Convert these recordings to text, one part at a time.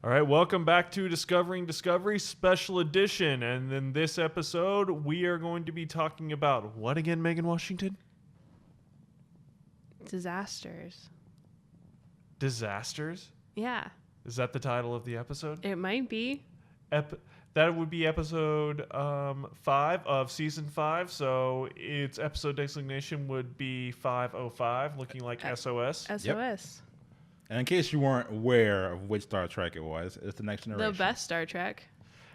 All right, welcome back to Discovering Discovery Special Edition. And in this episode, we are going to be talking about what again, Megan Washington? Disasters. Disasters? Yeah, Is that the title of the episode? it might be. That would be episode 5 of season 5. So its episode designation would be 505, looking like SOS. SOS. And in case you weren't aware of which Star Trek it was, it's the Next Generation. The best Star Trek.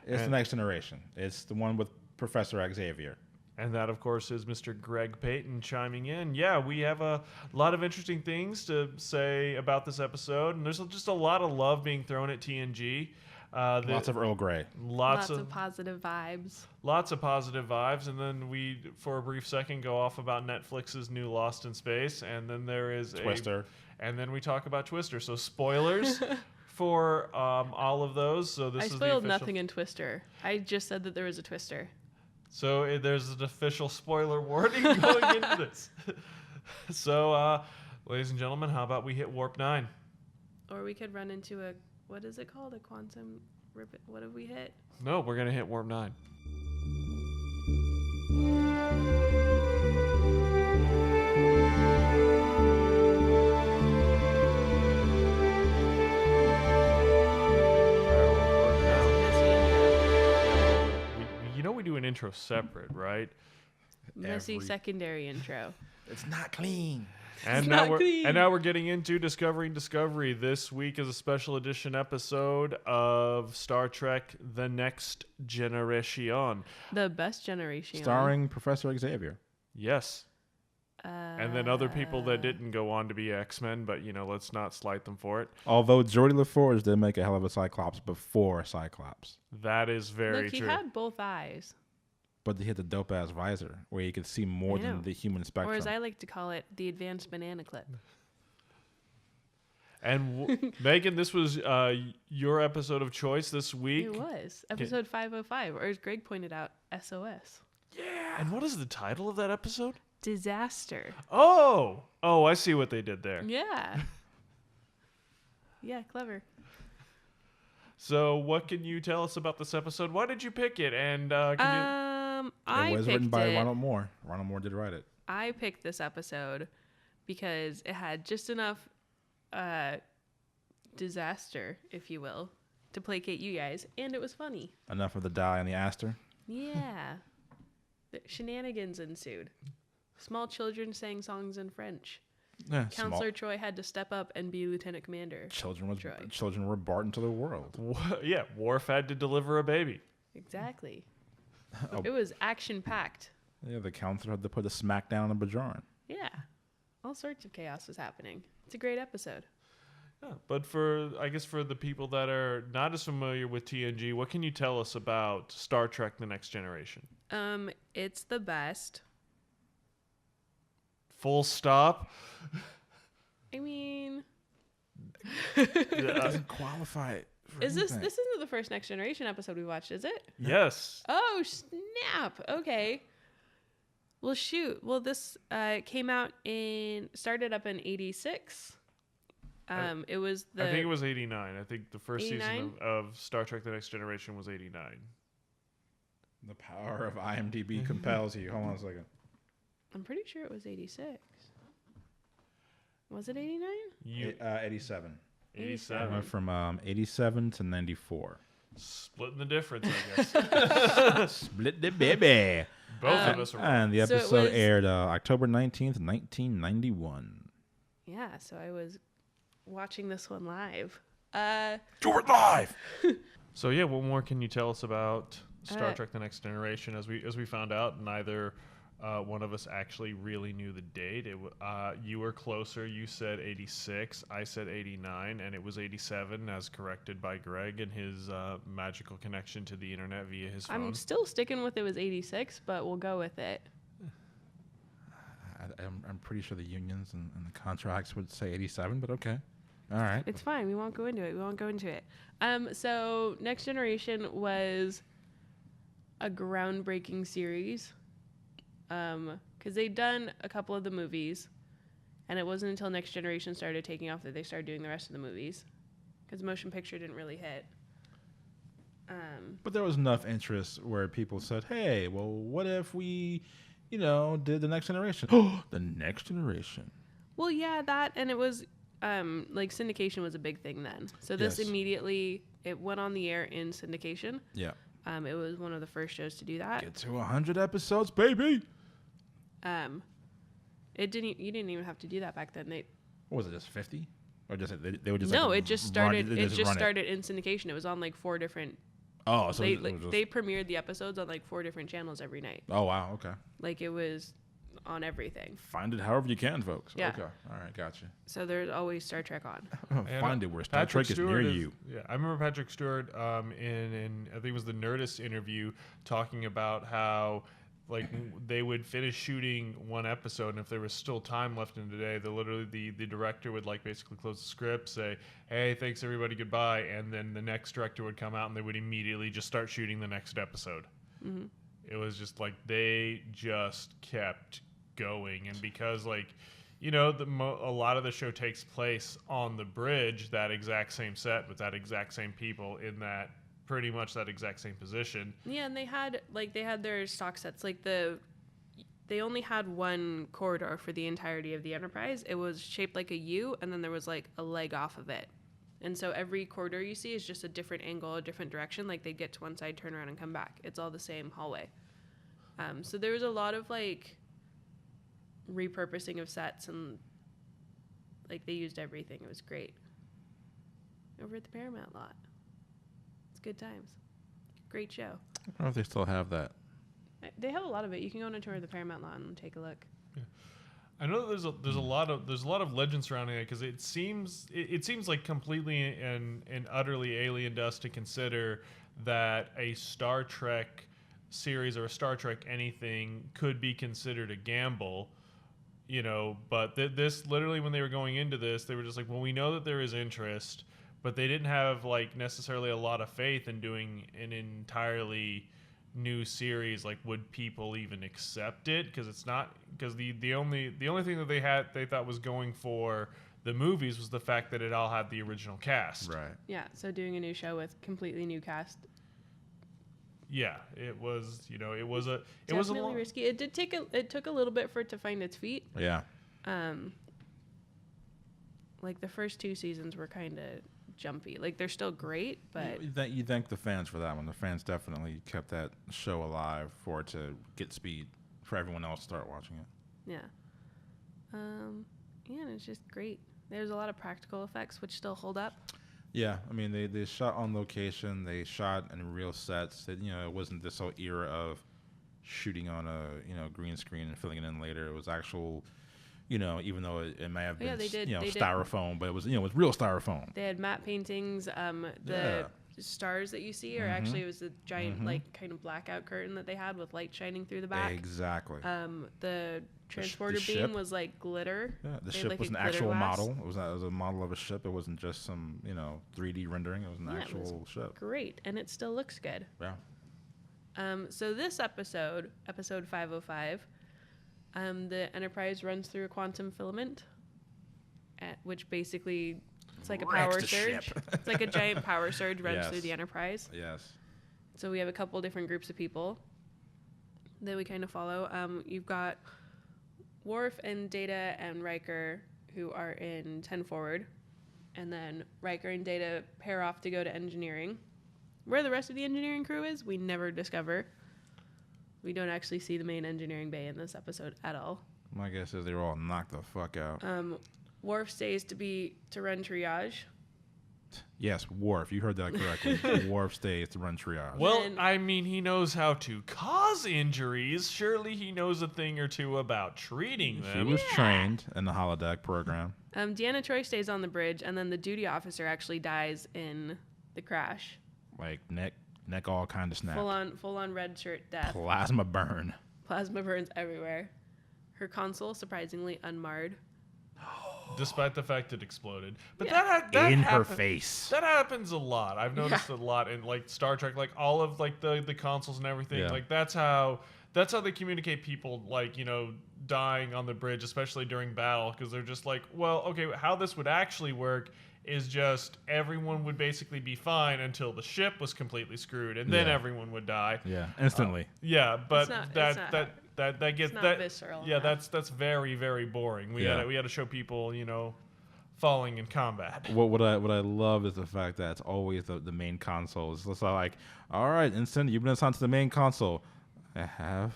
It's the Next Generation. It's the one with Professor Xavier. And that, of course, is Mr. Greg Payton chiming in. Yeah, we have a lot of interesting things to say about this episode. And there's just a lot of love being thrown at TNG. Lots of Earl Grey. Lots of positive vibes. Lots of positive vibes. And then we, for a brief second, go off about Netflix's new Lost in Space. And then there is Twister. And then we talk about Twister. So spoilers for all of those. So this I is spoiled the official... nothing in Twister. I just said that there was a Twister. So there's an official spoiler warning going into this. So, ladies and gentlemen, how about we hit Warp 9? Or we could run into a, what is it called? A quantum, what have we hit? No, we're going to hit Warp 9. We do an intro separate, right? Messy secondary intro. It's not clean. And now we're getting into Discovering Discovery. This week is a special edition episode of Star Trek: The Next Generation. The best generation. Starring Professor Xavier. Yes. And then other people that didn't go on to be X-Men, but let's not slight them for it. Although Geordi LaForge did make a hell of a Cyclops before Cyclops. That is very Look, true. he had both eyes. But he had the dope-ass visor where you could see more than the human spectrum. Or as I like to call it, the advanced banana clip. And Megan, this was your episode of choice this week. It was. Episode 505, or as Greg pointed out, SOS. Yeah. And what is the title of that episode? Disaster. Oh, I see what they did there. Yeah. Yeah, clever. So what can you tell us about this episode? Why did you pick it? And it was written by Ronald Moore. Ronald Moore did write it. I picked this episode because it had just enough disaster, if you will, to placate you guys, and it was funny. Enough of the die and the aster. Yeah. The shenanigans ensued. Small children sang songs in French. Counselor Troy had to step up and be Lieutenant Commander. Children were brought into the world. Yeah, Worf had to deliver a baby. Exactly. It was action-packed. Yeah, the counselor had to put a smack down on the Bajoran. Yeah. All sorts of chaos was happening. It's a great episode. Yeah, but for the people that are not as familiar with TNG, what can you tell us about Star Trek: The Next Generation? It's the best. Full stop. I mean, It doesn't qualify. this isn't the first Next Generation episode we watched, is it? Yes. Oh, snap. Okay. Well, shoot. Well, this started up in 86. It was I think it was 89. I think the first 89? season of Star Trek: The Next Generation was 89. The power of IMDb compels you. Hold on a second. I'm pretty sure it was 86. Was it 89? 87. 87. Went from 87 to 94. Splitting the difference, I guess. Split the baby. Both of us are wrong. And the episode aired October 19th, 1991. Yeah, so I was watching this one live. Do it live! So yeah, what more can you tell us about Star Trek: The Next Generation? As we found out, neither one of us actually really knew the date. You were closer. You said 86. I said 89, and it was 87, as corrected by Greg and his magical connection to the internet via his phone. I'm still sticking with it was 86, but we'll go with it. I'm pretty sure the unions and the contracts would say 87, but okay. All right. It's fine. We won't go into it. So Next Generation was a groundbreaking series. Because they'd done a couple of the movies, and it wasn't until Next Generation started taking off that they started doing the rest of the movies. because motion picture didn't really hit. But there was enough interest where people said, "Hey, well, what if we, did the Next Generation?" The Next Generation. Well, yeah, that, and it was like syndication was a big thing then. So this Yes. immediately it went on the air in syndication. Yeah. It was one of the first shows to do that. Get to 100 episodes, baby. It didn't. You didn't even have to do that back then. What was it, just 50? Or just they would just No, like it just run started. they It just run started in syndication. It was on like 4 different. Oh, so They it was just, they premiered the episodes on like 4 different channels every night. oh wow, okay. Like it was on everything. Find it however you can, folks. Yeah. Okay, all right, gotcha. So there's always Star Trek on. Find it where Star Trek is near you. Yeah, I remember Patrick Stewart in I think it was the Nerdist interview talking about how like they would finish shooting one episode, and if there was still time left in the day, the director would like basically close the script, say, "Hey, thanks everybody, goodbye," and then the next director would come out and they would immediately just start shooting the next episode. Mm-hmm. It was just like they just kept going, and because like a lot of the show takes place on the bridge, that exact same set with that exact same people in that pretty much that exact same position. Yeah, and they had their stock sets. Like they only had one corridor for the entirety of the Enterprise. It was shaped like a U, and then there was like a leg off of it. And so every corridor you see is just a different angle, a different direction. Like they'd get to one side, turn around, and come back. It's all the same hallway. So there was a lot of like repurposing of sets, and like they used everything. It was great. Over at the Paramount lot. It's good times. Great show. I don't know if they still have that. They have a lot of it. You can go on a tour of the Paramount lot and take a look. Yeah. I know that there's a lot of legend surrounding it, because it seems like completely and utterly alien to us to consider that a Star Trek series or a Star Trek anything could be considered a gamble, but this literally, when they were going into this, they were just like, well, we know that there is interest, but they didn't have like necessarily a lot of faith in doing an entirely new series. Like, would people even accept it? Because it's not, because the only thing that they thought was going for the movies was the fact that it all had the original cast. Right. Yeah, so doing a new show with completely new cast. Yeah, it was. It was a Definitely risky. It took a little bit for it to find its feet. Yeah. Like the first 2 seasons were kind of jumpy. Like they're still great, but You thank the fans for that one. The fans definitely kept that show alive for it to get speed for everyone else to start watching it. yeah. Yeah, and it's just great. There's a lot of practical effects which still hold up. Yeah, I mean they shot on location. They shot in real sets. It wasn't this whole era of shooting on a green screen and filling it in later. It was actual, even though it may have been styrofoam, but it was it was real styrofoam. They had matte paintings. The stars that you see are actually, it was a giant like kind of blackout curtain that they had with light shining through the back. Exactly. The transporter beam ship was like glitter. Yeah, the They had, ship like, was a an glitter actual glass. model. It was a model of a ship. It wasn't just some 3D rendering. It was an Yeah, it actual ship. Great, and it still looks good. Yeah. So this episode 505, the Enterprise runs through a quantum filament, which basically it's like a Wrecks power the surge. ship. It's like a giant power surge runs Yes. through the Enterprise. Yes. So we have a couple different groups of people that we kind of follow. You've got Worf and Data and Riker, who are in 10 Forward, and then Riker and Data pair off to go to engineering. Where the rest of the engineering crew is, we never discover. We don't actually see the main engineering bay in this episode at all. My guess is they were all knocked the fuck out. Worf stays to run triage. Yes, Worf. You heard that correctly. Worf stays to run triage. Well, And- I mean, he knows how to cause injuries. Surely he knows a thing or two about treating She them. was trained in the holodeck program. Deanna Troi stays on the bridge, and then the duty officer actually dies in the crash. Like neck all kind of snapped. Full on red shirt death. Plasma burn. Plasma burns everywhere. Her console surprisingly unmarred. Despite the fact it exploded. But Yeah. that In her happen- face. That happens a lot. I've noticed a lot in like Star Trek, like all of like the consoles and everything. Yeah. Like that's how they communicate people like, dying on the bridge, especially during battle, because they're just like, well, okay, how this would actually work is just everyone would basically be fine until the ship was completely screwed, and then Yeah. everyone would die. Yeah, instantly. Yeah, but It's not that hard. that gets It's not that visceral yeah, enough. that's very very boring. We Yeah. had to show people, falling in combat. What I love is the fact that it's always the main console. It's just like, all right, instant, you've been assigned to the main console. I have,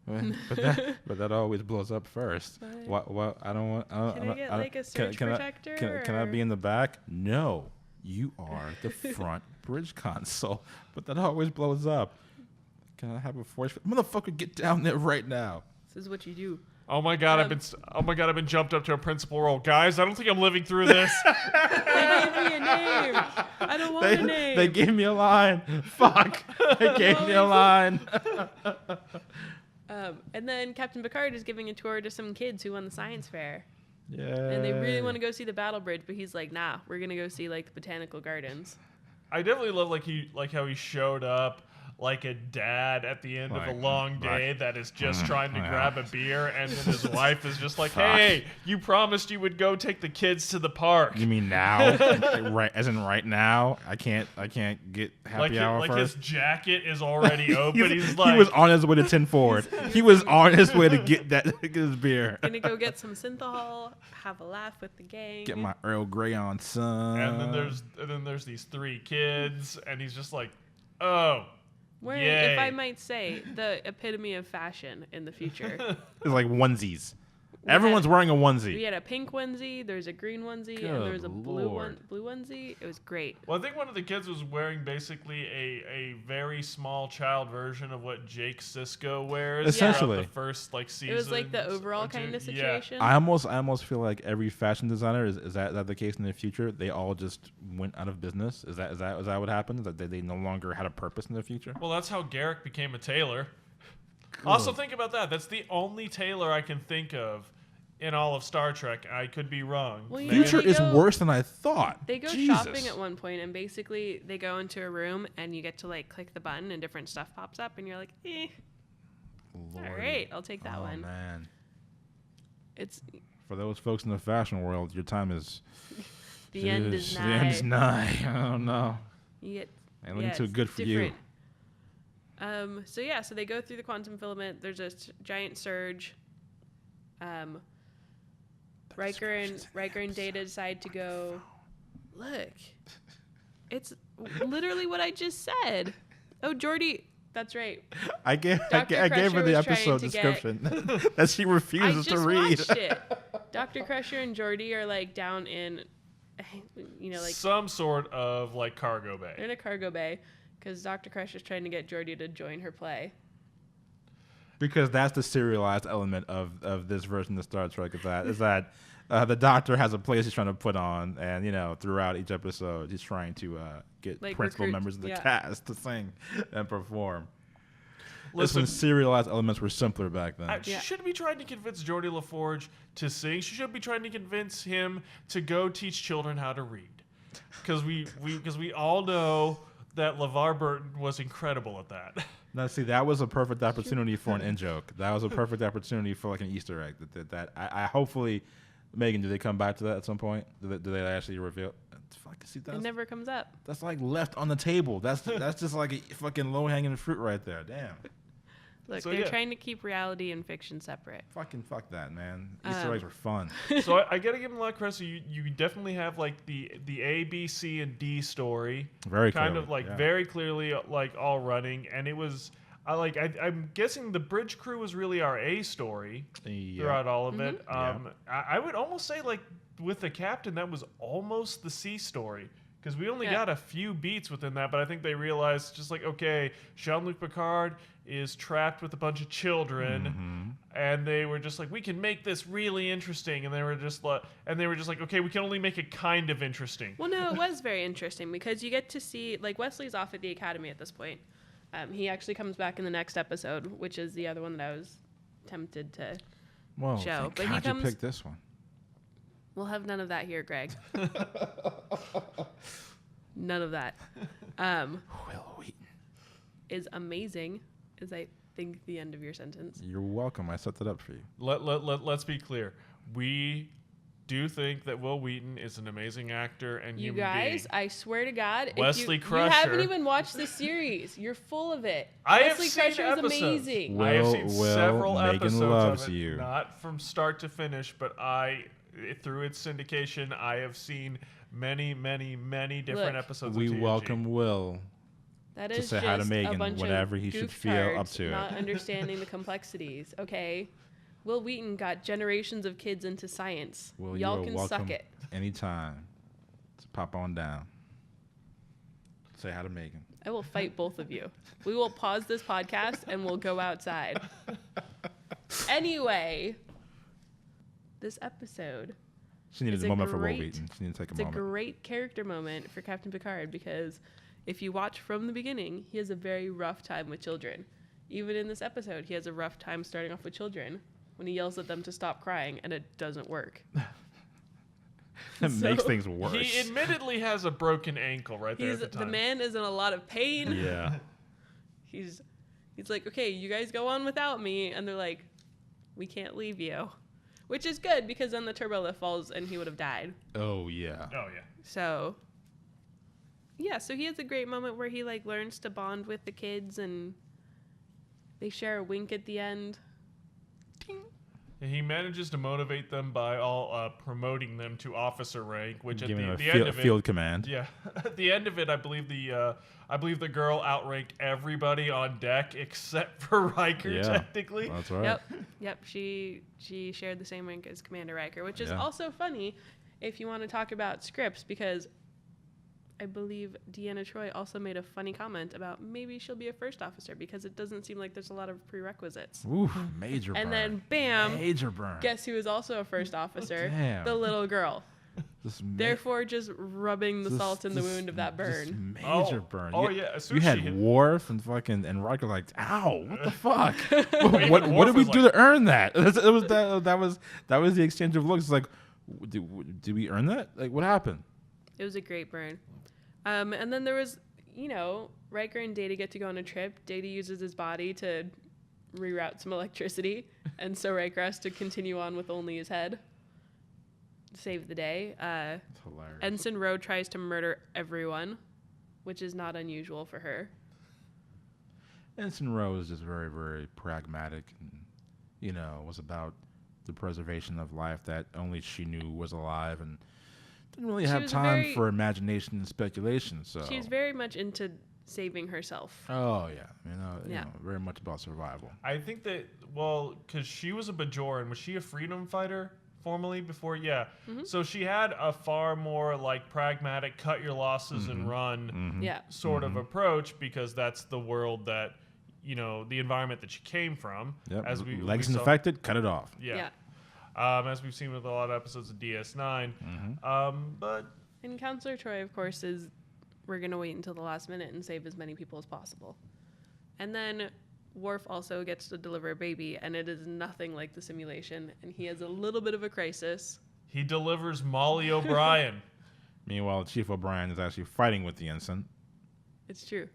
but that always blows up first. What I don't want. Can I get like a surge protector? Can I be in the back? No, you are the front bridge console, but that always blows up. Can I have a force? Motherfucker, get down there right now. This is what you do. Oh my god, I've been jumped up to a principal role. Guys, I don't think I'm living through this. They gave me a name. I don't want a name. They gave me a line. Fuck. They gave me a line. And then Captain Picard is giving a tour to some kids who won the science fair. Yeah. And they really want to go see the battle bridge, but he's like, nah, we're going to go see like the botanical gardens. I definitely love how he showed up like a dad at the end of a long day that is just trying to grab a beer, and then his wife is just like, hey, you promised you would go take the kids to the park. You mean now? Right, as in right now? I can't get happy hour like first. his jacket is already open. He's like, he was on his way to 10 Forward. He was on his way to get his beer. Gonna go get some synthahol, have a laugh with the gang. Get my Earl Grey on, son. and then there's these 3 kids, and he's just like, oh. Wearing, yay. if I might say, the epitome of fashion in the future. It's like onesies. Everyone's wearing a onesie. We had a pink onesie, there's a green onesie, and there was a blue onesie. It was great. Well, I think one of the kids was wearing basically a very small child version of what Jake Sisko wears. Essentially. throughout the first season. It was like the overall kind of situation. I almost feel like every fashion designer is that the case in the future? They all just went out of business. Is that what happened? That they no longer had a purpose in the future? Well, that's how Garrick became a tailor. Also, think about that. That's the only tailor I can think of in all of Star Trek. I could be wrong. Well, you Future they is go- worse than I thought. They go Jesus. shopping at one point, and basically they go into a room, and you get to like click the button, and different stuff pops up, and you're like, Lordy. all right, I'll take that one. Man. It's For those folks in the fashion world, your time is... the end is nigh. The end is nigh. I don't know. You get, Ain't looking too good for you. So they go through the quantum filament. There's a giant surge. Riker and Data decide to go. Look, it's literally what I just said. Oh, Geordi, that's right. I gave Dr. her the Crusher was episode trying to description that she I refuses just to read. watched it. Dr. Crusher and Geordi are like down in, like some sort of like cargo bay. they're in a cargo bay because Dr. Crusher's trying to get Geordi to join her play. Because that's the serialized element of this version of Star Trek. Is that the Doctor has a place he's trying to put on, and throughout each episode he's trying to get Like principal recruit- members of the yeah. cast to sing and perform. Listen, Serialized elements were simpler back then. She shouldn't be trying to convince Geordie LaForge to sing. She should be trying to convince him to go teach children how to read. Because we all know that LeVar Burton was incredible at that. Now, see, that was a perfect opportunity for an in joke. That was a perfect opportunity for like an Easter egg. That I hopefully, Meagan, do they come back to that at some point? Do they actually reveal? See, It never comes up. That's like left on the table. That's just like a fucking low hanging fruit right there. Damn. Look, So, they're yeah. trying to keep reality and fiction separate. Fucking fuck that, man. Easter eggs were fun. So I gotta give him a lot of credit. So you definitely have like the A, B, C, and D story, Very kind clearly, of like yeah. very clearly like all running, and it was. I'm guessing the bridge crew was really our A story throughout all of it. I would almost say like with the captain that was almost the C story because we only got a few beats within that, but I think they realized just like okay, Jean-Luc Picard is trapped with a bunch of children, and they were just like we can make this really interesting, and they were just like okay, we can only make it kind of interesting. Well, no, it was very interesting because you get to see like Wesley's off at the academy at this point. He actually comes back in the next episode, which is the other one that I was tempted to Whoa, show. thank But God he comes. you picked this one. We'll have none of that here, Greg. None of that. Will Wheaton. Is amazing. Is I think the end of your sentence. You're welcome. I set that up for you. Let's be clear. We do think that Will Wheaton is an amazing actor and You human guys, being. I swear to God, Wesley if you haven't Crusher. even watched the series, you're full of it. I have Wesley seen Crusher is episodes. amazing. I have seen Will, several Meagan episodes loves of it, you. not from start to finish, but through its syndication, I have seen many different Look, episodes We of TNG. welcome Will That to is say just hi to a Meagan bunch whenever of he should goof feel up tards to it. not understanding the complexities. Okay, Will Wheaton got generations of kids into science. Will, Y'all you are can welcome suck it. anytime. Just pop on down. Say hi to Meagan. I will fight both of you. We will pause this podcast and we'll go outside. Anyway, this episode, She needed It's a a moment for Will great- Wheaton. She needed to take it's a a moment. great character moment for Captain Picard because if you watch from the beginning, he has a very rough time with children. Even in this episode, he has a rough time starting off with children when he yells at them to stop crying and it doesn't work. It makes So- things worse. He admittedly has a broken ankle right there He's at the the time. man is in a lot of pain. yeah. He's like, okay, you guys go on without me, and they're like, we can't leave you, which is good because then the turbo lift falls and he would have died. Oh, yeah. Oh yeah. So yeah, so he has a great moment where he like learns to bond with the kids and they share a wink at the end. He manages to motivate them by all promoting them to officer rank, which at Giving him the a end of field it, command. yeah, at the end of it, I believe the girl outranked everybody on deck except for Riker. Yeah. Technically, That's right. Yep. She shared the same rank as Commander Riker, which is Yeah. also funny if you want to talk about scripts because I believe Deanna Troi also made a funny comment about maybe she'll be a first officer because it doesn't seem like there's a lot of prerequisites. Ooh, major burn. And then bam, Major burn. guess who is also a first officer? Damn. The little girl. This Therefore, just rubbing the salt in the wound of that this burn. major burn. Oh You- yeah. As soon You as had she hit- Worf and fucking and Riker like, ow, what the fuck? Even what Worf did we was do like- to earn that? That was the exchange of looks. It's like, did we earn that? Like, what happened? It was a great burn. And then there was, Riker and Data get to go on a trip. Data uses his body to reroute some electricity, and so Riker has to continue on with only his head. Save the day. It's hilarious. Ensign Ro tries to murder everyone, which is not unusual for her. Ensign Ro is just very, very pragmatic and, was about the preservation of life that only she knew was alive and didn't really She have was time very- for imagination and speculation. So She's very much into saving herself. Oh yeah, Yeah. very much about survival. I think that because she was a Bajoran, was she a freedom fighter formerly before? Yeah. Mm-hmm. So she had a far more like pragmatic, cut your losses and run Mm-hmm. Yeah. sort of approach because that's the world that the environment that she came from. Yep. As we Legs saw- infected, cut it off. Yeah. As we've seen with a lot of episodes of DS9. But And Counselor Troy, of course, is we're going to wait until the last minute and save as many people as possible. And then Worf also gets to deliver a baby, and it is nothing like the simulation, and he has a little bit of a crisis. he delivers Molly O'Brien. Meanwhile, Chief O'Brien is actually fighting with the ensign. It's true.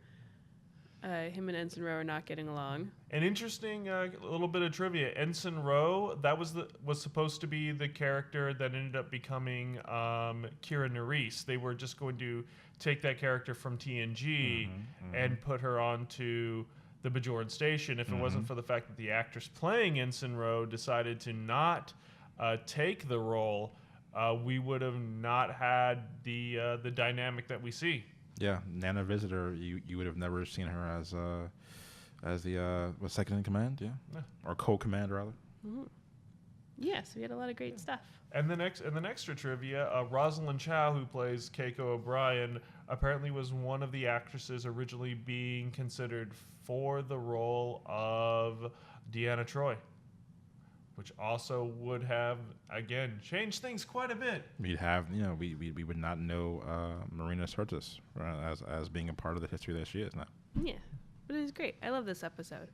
Him and Ensign Ro are not getting along. An interesting little bit of trivia: Ensign Ro, that was supposed to be the character that ended up becoming Kira Nerys. They were just going to take that character from TNG and put her onto the Bajoran station. If it wasn't for the fact that the actress playing Ensign Ro decided to not take the role, we would have not had the dynamic that we see. Yeah, Nana Visitor, you would have never seen her as the second in command, yeah, or co-command rather. Yeah, so we had a lot of great stuff. And the extra trivia, Rosalind Chow, who plays Keiko O'Brien, apparently was one of the actresses originally being considered for the role of Deanna Troi, which also would have again changed things quite a bit. We'd have, we would not know Marina Sirtis as being a part of the history that she is now. Yeah, but it was great. I love this episode.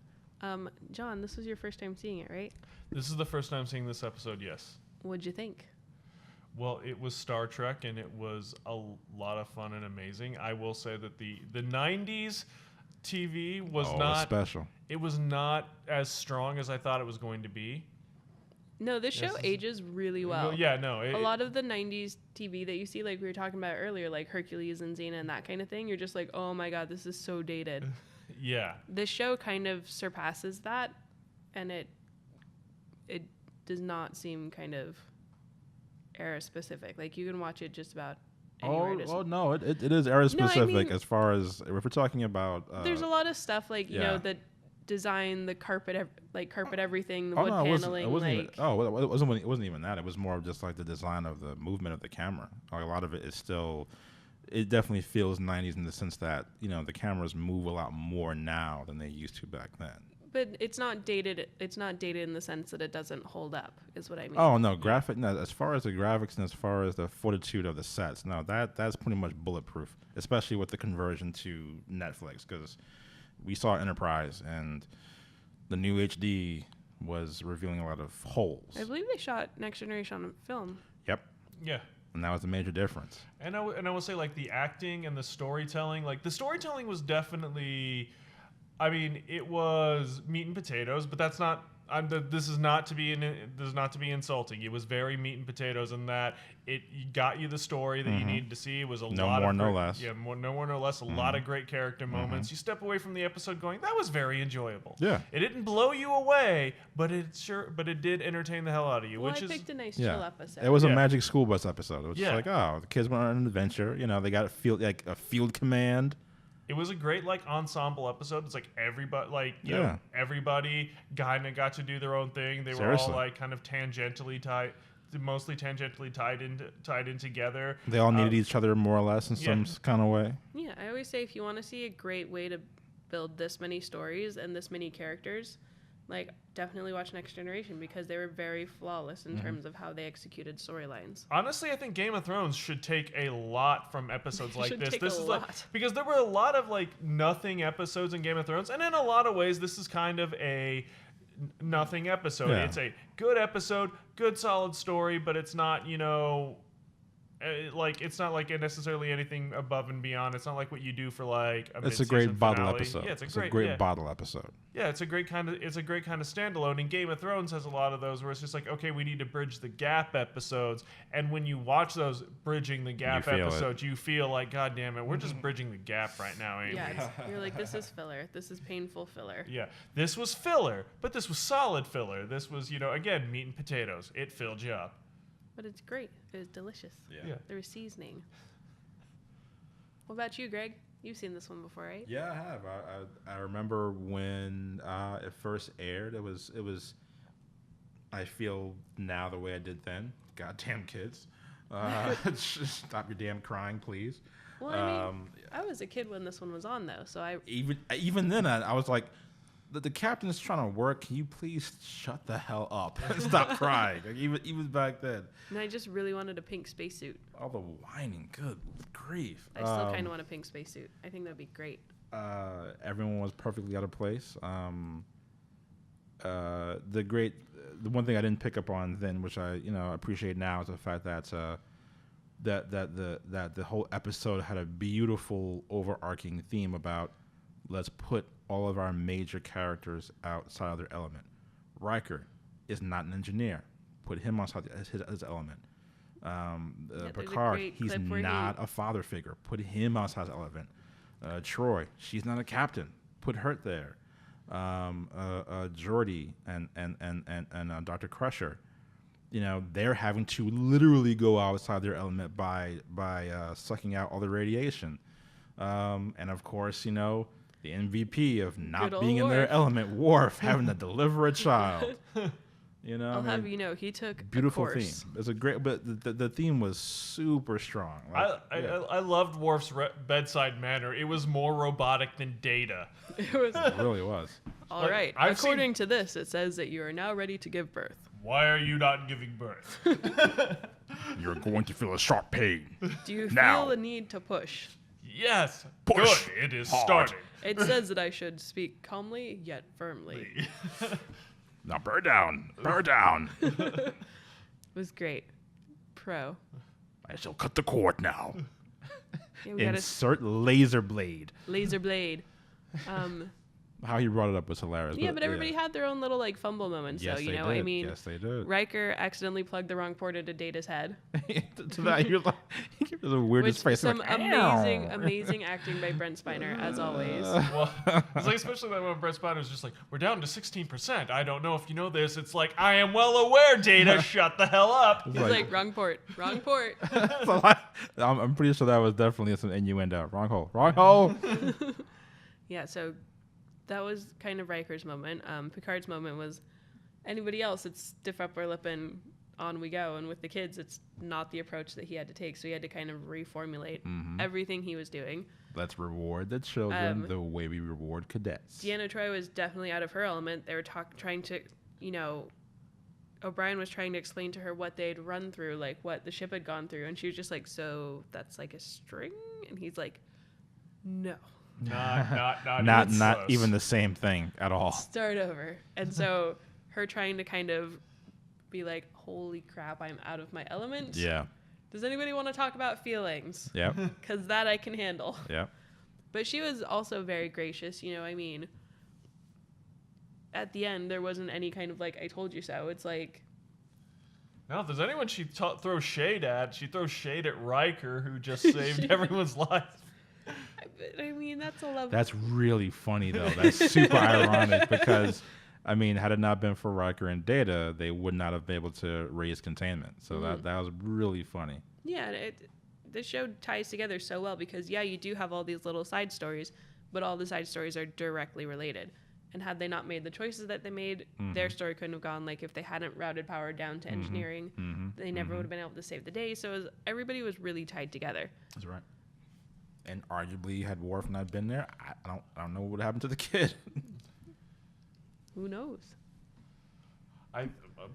John, this was your first time seeing it, right? This is the first time seeing this episode, yes. What'd you think? Well, it was Star Trek, and it was a lot of fun and amazing. I will say that the 90s TV was Oh, not special. It was not as strong as I thought it was going to be. No, this show Yes, ages really well. Yeah, no. A lot of the 90s TV that you see, like we were talking about earlier, like Hercules and Xena and that kind of thing, you're just like, oh my God, this is so dated. Yeah. This show kind of surpasses that, and it does not seem kind of era specific. Like you can watch it just about anywhere. No, it is era specific. I mean, as far as if we're talking about. There's a lot of stuff like you know the design, the carpet everything, the wood paneling. It wasn't even that. It was more of just like the design of the movement of the camera. Like a lot of it is still. It definitely feels 90s in the sense that the cameras move a lot more now than they used to back then. But it's not dated. It's not dated in the sense that it doesn't hold up, is what I mean. Oh no, No, as far as the graphics and as far as the fortitude of the sets, no, that's pretty much bulletproof. Especially with the conversion to Netflix, because we saw Enterprise and the new HD was revealing a lot of holes. I believe they shot Next Generation on film. Yep. Yeah. And that was a major difference. And I will say, like, the acting and the storytelling, like, the storytelling was definitely, I mean, it was meat and potatoes, but that's not, this is not to be insulting. It was very meat and potatoes in that it got you the story that you needed to see. It was no more, no less. Yeah, no more, no less. A lot of great character moments. You step away from the episode going, that was very enjoyable. Yeah. It didn't blow you away, but it did entertain the hell out of you. Well, which I picked a nice chill episode. It was a Magic School Bus episode. It was just like, oh, the kids went on an adventure. They got a field command. It was a great ensemble episode. It's like everybody everybody kind of got to do their own thing. They were all kind of mostly tangentially tied in together. They all needed each other more or less in some kind of way. Yeah, I always say if you want to see a great way to build this many stories and this many characters, definitely watch Next Generation because they were very flawless in terms of how they executed storylines. Honestly, I think Game of Thrones should take a lot from episodes like this. This is lot. Because there were a lot of nothing episodes in Game of Thrones, and in a lot of ways, this is kind of a nothing episode. Yeah. It's a good episode, good solid story, but it's not it's not necessarily anything above and beyond. It's not like what you do for it's a great bottle episode. Yeah, it's a great bottle episode. Yeah, it's a great kind of standalone. And Game of Thrones has a lot of those where it's just okay, we need to bridge the gap episodes. And when you watch those bridging the gap episodes, you feel like, God damn it, we're just bridging the gap right now, ain't we? You're like, this is filler. This is painful filler. Yeah, this was filler, but this was solid filler. This was, again, meat and potatoes. It filled you up. But it's great. It was delicious. Yeah. There was seasoning. What about you, Greg? You've seen this one before, right? Yeah, I have. I remember when it first aired. It was. I feel now the way I did then. Goddamn kids. Stop your damn crying, please. Well, I mean, I was a kid when this one was on, though, so I even then I was like, the captain is trying to work. Can you please shut the hell up and stop crying? Even back then. And I just really wanted a pink spacesuit. All the whining, good grief. I still kind of want a pink spacesuit. I think that'd be great. Everyone was perfectly out of place. The one thing I didn't pick up on then, which I appreciate now, is the fact that that the whole episode had a beautiful overarching theme about let's put all of our major characters outside of their element. Riker is not an engineer. Put him outside his element. Picard, he's not a father figure. Put him outside his element. Troy, she's not a captain. Put her there. Geordi and Dr. Crusher, they're having to literally go outside their element by sucking out all the radiation. And of course, the MVP of not being in their element, Worf, having to deliver a child. I'll have you know, he took beautiful a course. theme. It's a great, but the theme was super strong. I loved Worf's bedside manner. It was more robotic than Data. It really was. All right. According to this, it says that you are now ready to give birth. Why are you not giving birth? You're going to feel a sharp pain. Do you feel the need to push? Yes. Push. Good. It is hard. starting. It says that I should speak calmly yet firmly. Now burn down. Burn down. It was great. Pro. I shall cut the cord now. Yeah, Insert laser blade. Laser blade. how he brought it up was hilarious. Yeah, but everybody had their own little like fumble moments. Yes, So you they know, did. I mean, Yes, they did. Riker accidentally plugged the wrong port into Data's head. To that, you're like, he gave the weirdest Which face. some like, amazing acting by Brent Spiner as always. Well, it's like especially that when Brett Spiner was just like, "We're down to 16%. I don't know if you know this." It's like, "I am well aware, Data. Shut the hell up." He's like, wrong port. So, I'm pretty sure that was definitely some innuendo. Wrong hole. Yeah, so that was kind of Riker's moment. Picard's moment was anybody else, it's stiff upper lip and on we go. And with the kids, it's not the approach that he had to take. So he had to kind of reformulate everything he was doing. Let's reward the children the way we reward cadets. Deanna Troi was definitely out of her element. They were trying to, O'Brien was trying to explain to her what they'd run through, like what the ship had gone through. And she was just like, so that's like a string? And he's like, no. Not even the same thing at all. Start over. And so her trying to kind of be like, holy crap, I'm out of my element. Yeah. Does anybody want to talk about feelings? Yep. Because that I can handle. Yep. But she was also very gracious. I mean, at the end, there wasn't any kind of like, I told you so. It's like. Now, if there's anyone she throws shade at, she throws shade at Riker, who just saved everyone's life. I mean, that's a level. That's really funny, though. That's super ironic because, I mean, had it not been for Riker and Data, they would not have been able to raise containment. So that was really funny. Yeah, the show ties together so well because, yeah, you do have all these little side stories, but all the side stories are directly related. And had they not made the choices that they made, their story couldn't have gone. Like, if they hadn't routed power down to engineering, they never would have been able to save the day. So everybody was really tied together. That's right. And arguably, had Worf not been there, I don't know what would happen to the kid. Who knows?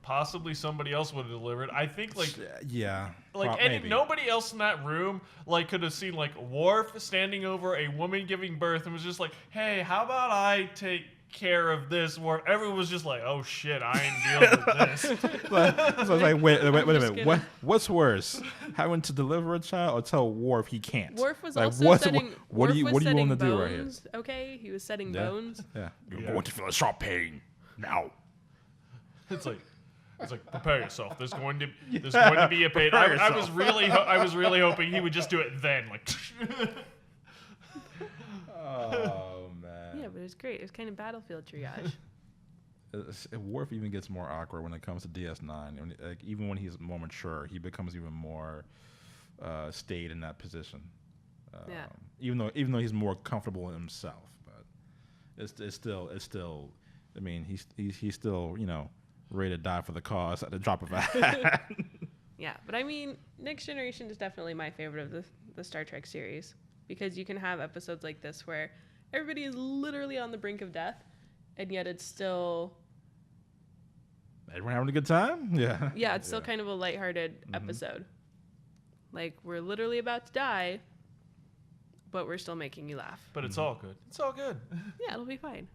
Possibly somebody else would have delivered. I think yeah, maybe. Nobody else in that room could have seen Worf standing over a woman giving birth and was just like, "Hey, how about I take care of this?" Worf. Everyone was just like, "Oh shit, I ain't dealing with this." So I was like, wait a minute. What's worse, having to deliver a child or tell Worf he can't? Worf was also setting. What do you want to do right here? Okay, he was setting bones. Yeah, you're going to feel a sharp pain now. It's like prepare yourself. There's going to be a pain. I was really hoping he would just do it then, Oh man. Yeah, but it was great. It was kind of battlefield triage. Worf even gets more awkward when it comes to DS9. Even when he's more mature, he becomes even more stayed in that position. Yeah. Even though he's more comfortable in himself, but it's still. I mean, he's still ready to die for the cause at the drop of a hat. Yeah, but I mean, Next Generation is definitely my favorite of the Star Trek series because you can have episodes like this where everybody is literally on the brink of death, and yet it's still. Everyone having a good time? Yeah. Yeah, it's still kind of a lighthearted episode. Like, we're literally about to die, but we're still making you laugh. But it's all good. It's all good. Yeah, it'll be fine.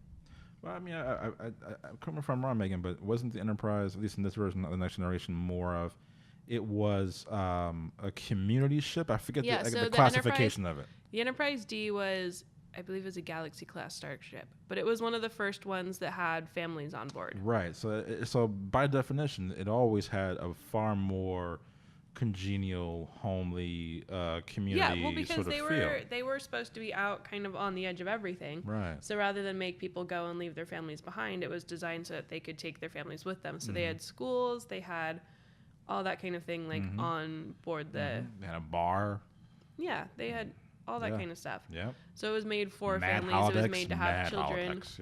Well, I mean, I correct me if I'm wrong, Megan, but wasn't the Enterprise, at least in this version of the Next Generation, more of it was a community ship? I forget the classification of it. The Enterprise D was, I believe it was a Galaxy-class starship, but it was one of the first ones that had families on board. Right. So by definition, it always had a far more congenial, homely community. Yeah, well, because sort of they were supposed to be out kind of on the edge of everything. Right. So rather than make people go and leave their families behind, it was designed so that they could take their families with them. So they had schools, they had all that kind of thing on board the. They had a bar. Yeah, they had all that kind of stuff. Yeah. So it was made for Mad families. Holodecks, It was made to have children. Holodecks,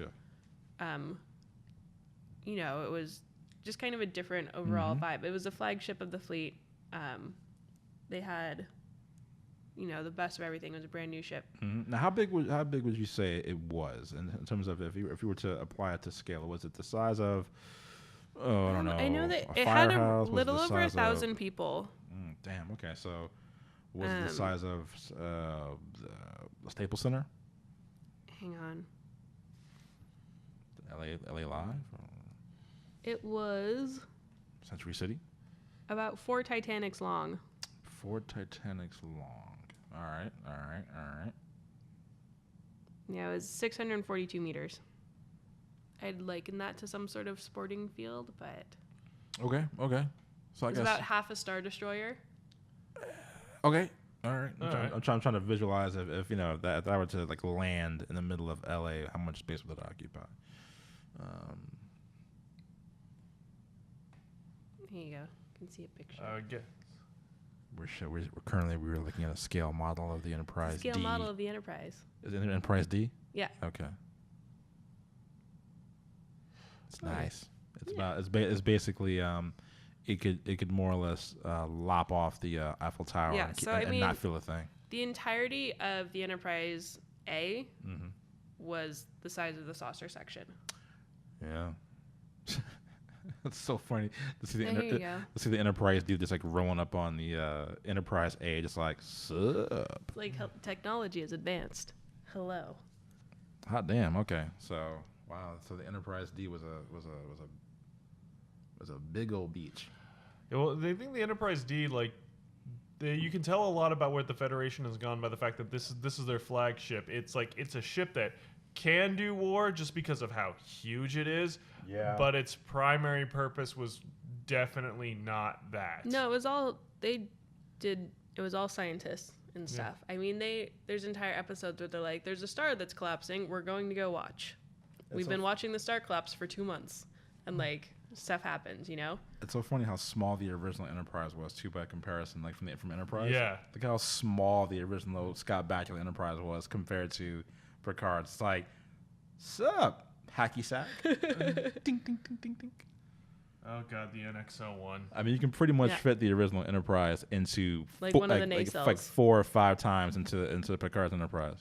yeah. It was just kind of a different overall vibe. It was the flagship of the fleet. They had, the best of everything. It was a brand new ship. Now, how big would you say it was in terms of if you were to apply it to scale? Was it the size of? Oh, I don't know. I know that a it had a firehouse? little Was it the over size 1,000 people. Damn. Okay, so was it the size of the Staples Center? Hang on. LA Live? Or It was Century City? about 4 Titanics long. 4 Titanics long. All right. Yeah, it was 642 meters. I'd liken that to some sort of sporting field, but Okay. So I it's guess about half a Star Destroyer. okay. All right. All right. I'm trying to visualize if you know if that were to like land in the middle of LA, how much space would it occupy? Here you go. You can see a picture. We're currently looking at a scale model of the Enterprise Scale D. model of the Enterprise. Is it Enterprise D? Yeah. Okay. It's Oh, yeah. nice. It's Yeah. it's basically it could more or less lop off the Eiffel Tower Yeah, and, so and I mean- not feel a thing. The entirety of the Enterprise A Mm-hmm. was the size of the saucer section. Yeah. It's so funny to see the There you go. to see the Enterprise D just like rolling up on the Enterprise A, just like sup. It's like technology is advanced. Hello. Hot damn. Okay. So wow. So the Enterprise D was a big old beach. Yeah, well, they think the Enterprise D, like, you can tell a lot about where the Federation has gone by the fact that this is their flagship. It's like it's a ship that can do war just because of how huge it is. Yeah. But its primary purpose was definitely not that. No, it was all scientists and stuff. I mean, there's entire episodes where they're like, there's a star that's collapsing. We're going to go watch. We've been watching the star collapse for 2 months. And like, stuff happens, you know? It's so funny how small the original Enterprise was too by comparison, like from Enterprise. Yeah. Look how small the original Scott Bakula Enterprise was compared to Picard. It's like, sup, hacky sack. Ding ding ding ding ding. Oh god, the NX-01. I mean, you can pretty much Yeah. fit the original Enterprise into Like one of the nacelles. like 4 or 5 times into Picard's Enterprise.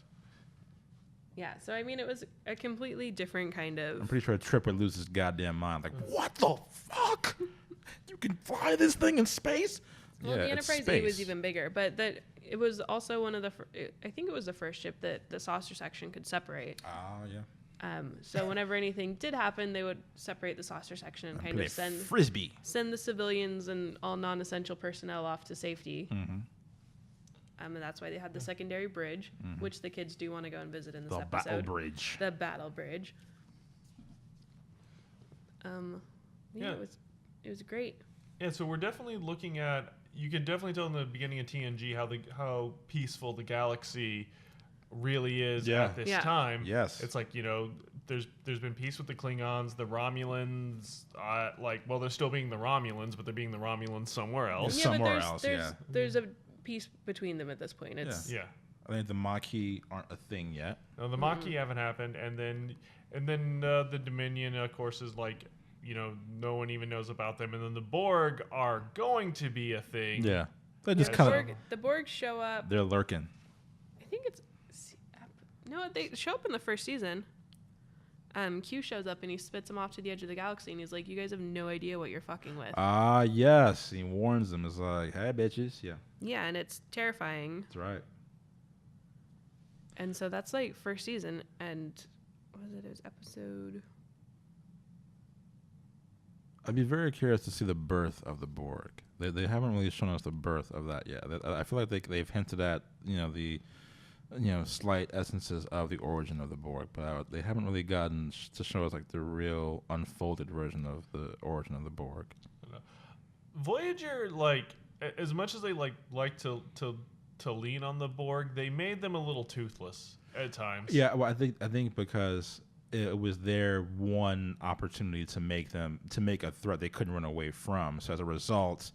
Yeah, so I mean, it was a completely different kind I'm of. pretty sure Trip would lose his goddamn mind. Like, what the fuck? You can fly this thing in space? Well, the it's Enterprise A was space. even bigger, but it was also one of the. I think it was the first ship that the saucer section could separate. Oh yeah. So whenever anything did happen, they would separate the saucer section and kind Play of send frisbee. the civilians and all non-essential personnel off to safety. Mm-hmm. And that's why they had the secondary bridge, which the kids do want to go and visit in this The episode. battle bridge. The battle bridge. Yeah. It was great. Yeah, so we're definitely looking at. You can definitely tell in the beginning of TNG how peaceful the galaxy really is Yeah. at this Yeah. time. Yes. It's like, there's been peace with the Klingons, the Romulans. Well, they're still being the Romulans, but they're being the Romulans somewhere else. Yeah. Somewhere but else, there's a peace between them at this point. It's Yeah. I think the Maquis aren't a thing yet. Now, the Maquis haven't happened, and then the Dominion, of course, is like, no one even knows about them, and then the Borg are going to be a thing. Yeah. They just Yeah, kind of the Borg show up. they're lurking. I think it's no, they show up in the first season. Q shows up and he spits them off to the edge of the galaxy, and he's like, "You guys have no idea what you're fucking with." Ah, yes. He warns them. It's like, hey, bitches. Yeah, Yeah, and it's terrifying. that's right. And so that's like first season, and what was it? It was episode. I'd be very curious to see the birth of the Borg. They haven't really shown us the birth of that yet. I feel like they've hinted at the slight essences of the origin of the Borg, but they haven't really gotten to show us like the real unfolded version of the origin of the Borg. Voyager, as much as they like to lean on the Borg, they made them a little toothless at times. Yeah, well, I think because it was their one opportunity to make a threat they couldn't run away from. So as a result,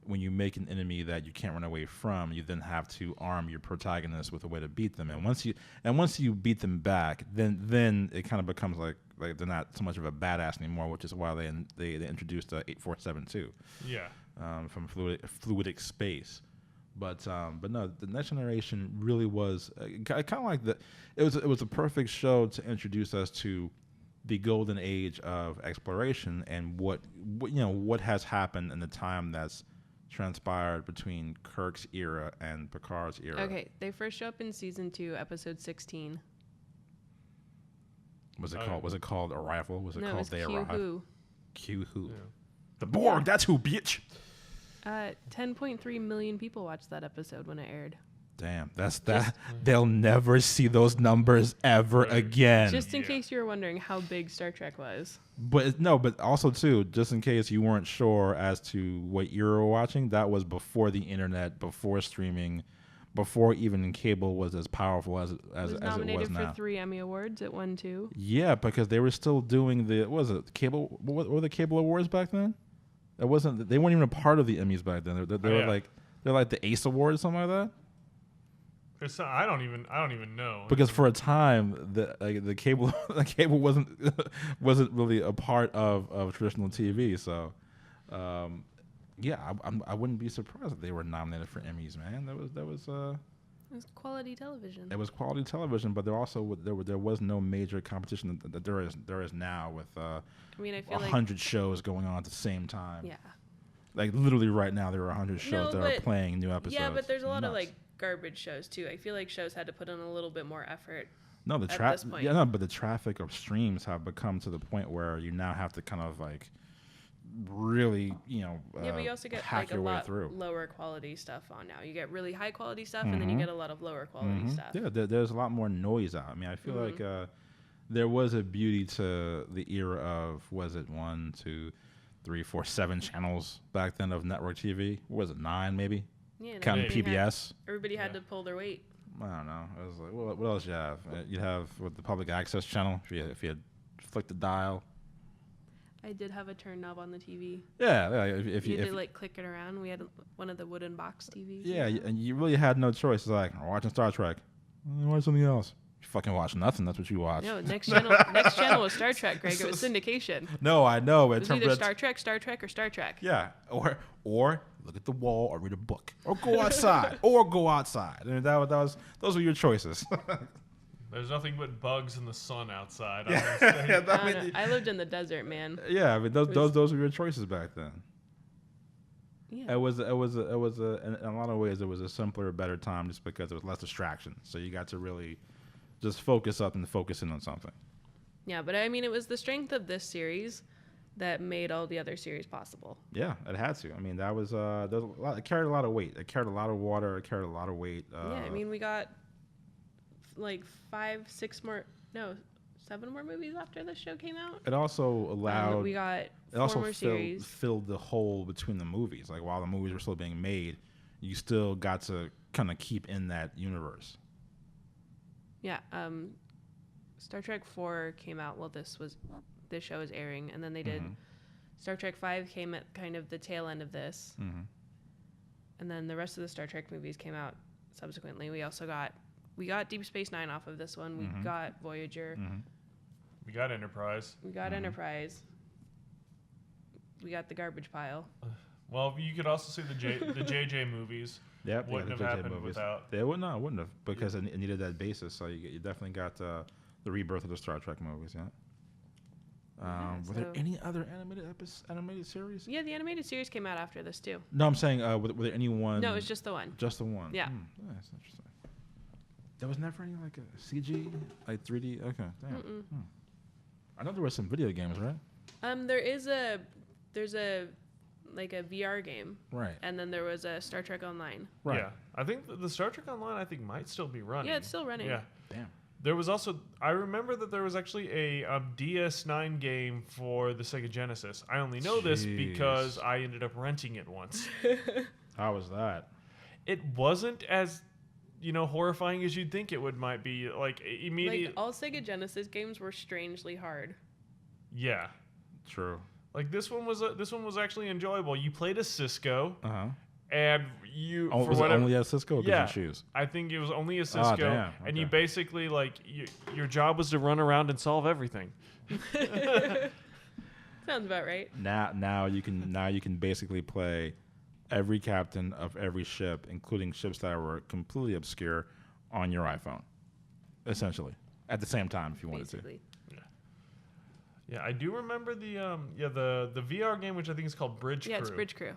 when you make an enemy that you can't run away from, you then have to arm your protagonist with a way to beat them. And once you beat them back, then it kind of becomes like they're not so much of a badass anymore, which is why they introduced 8472. Yeah. From fluidic space. But no, the Next Generation really was kind of like it was a perfect show to introduce us to the golden age of exploration and what has happened in the time that's transpired between Kirk's era and Picard's era. Okay, they first show up in season 2, episode 16. Was it called Arrival? Was it No, it called was They Q Arrived? Who. Q Who? Yeah. The Borg. That's who, bitch. 10.3 million people watched that episode when it aired. damn, that's that. They'll never see those numbers ever again. Just in case you were wondering how big Star Trek was. But also too, just in case you weren't sure as to what you were watching, that was before the internet, before streaming, before even cable was as powerful as it was nominated now. for 3 Emmy Awards. It won 2. Yeah, because they were still doing the what was it cable? What were the cable awards back then? It wasn't. They weren't even a part of the Emmys back then. They were like they're like the Ace Awards, something like that. I don't even know. Because for a time, the cable wasn't really a part of traditional TV. So, I wouldn't be surprised if they were nominated for Emmys. Man, It was quality television. it was quality television, but there was no major competition that there is now with I feel like 100 shows going on at the same time. yeah. Like literally right now, there are 100 shows that are playing new episodes. Yeah, but there's a lot of Nuts. like garbage shows too. I feel like shows had to put in a little bit more effort. No, this point. but the traffic of streams have become to the point where you now have to kind of like really, But you also get hack like a your way lot through. lower quality stuff on now. You get really high quality stuff, and then you get a lot of lower quality stuff. Yeah, there's a lot more noise out. I mean, I feel like there was a beauty to the era of, was it 1, 2, 3, 4, 7 channels back then of network TV? What was it, 9 maybe? Yeah, and Counting everybody PBS. Everybody had to pull their weight. I don't know. It was like, what else you have? You'd have with the public access channel if you had flicked the dial. I did have a turn knob on the TV. Yeah, if You you had if, to like click it around. We had one of the wooden box TVs. yeah, and you really had no choice. It's like, I'm watching Star Trek. Watch something else. You fucking watch nothing. That's what you watch. No, next channel was Star Trek, Greg. It was syndication. No, I know. It was either Star Trek, or Star Trek. Yeah, or look at the wall, or read a book, or go outside, or go outside. And those were your choices. There's nothing but bugs in the sun outside. I lived in the desert, man. Yeah, I mean those were your choices back then. Yeah. It was in a lot of ways it was a simpler, better time just because there was less distraction. So you got to really just focus up and focus in on something. Yeah, but it was the strength of this series that made all the other series possible. Yeah, it had to. I mean, that was it carried a lot of weight. It carried a lot of water. It carried a lot of weight. We got like 7 more movies after this show came out. It also allowed. We got 4 more series. Filled the hole between the movies. Like while the movies were still being made, you still got to kind of keep in that universe. Yeah. Star Trek 4 came out while this show was airing, and then they did Star Trek 5 came at kind of the tail end of this, and then the rest of the Star Trek movies came out subsequently. We also got Deep Space Nine off of this one. We got Voyager. We got Enterprise. Enterprise. We got the garbage pile. Well, you could also see the JJ movies. Yep, wouldn't have happened without. They wouldn't have because it needed that basis. So you definitely got the rebirth of the Star Trek movies. Yeah. Were there any other animated series? Yeah, the animated series came out after this too. No, I'm saying were there any one? No, it was just the one. Just the one. Yeah. That's interesting. There was never any like a CG, like 3D. Okay, damn. I know there were some video games, right? There's a like a VR game. Right. And then there was a Star Trek Online. Right. Yeah, I think the Star Trek Online might still be running. Yeah, it's still running. Yeah. Damn. There was also, I remember that there was actually a DS9 game for the Sega Genesis. I only know this because I ended up renting it once. How was that? It wasn't as, horrifying as you'd think it might be. Like immediately. Like all Sega Genesis games were strangely hard. Yeah. True. Like this one was actually enjoyable. You played as Cisco. And you was it only a Cisco or different shoes? I think it was only a Cisco. Damn. Okay. And you basically your job was to run around and solve everything. Sounds about right. Now you can basically play every captain of every ship, including ships that were completely obscure, on your iPhone, essentially at the same time if you wanted to. Yeah, I do remember the VR game, which I think is called Bridge Crew. Yeah, it's Bridge Crew.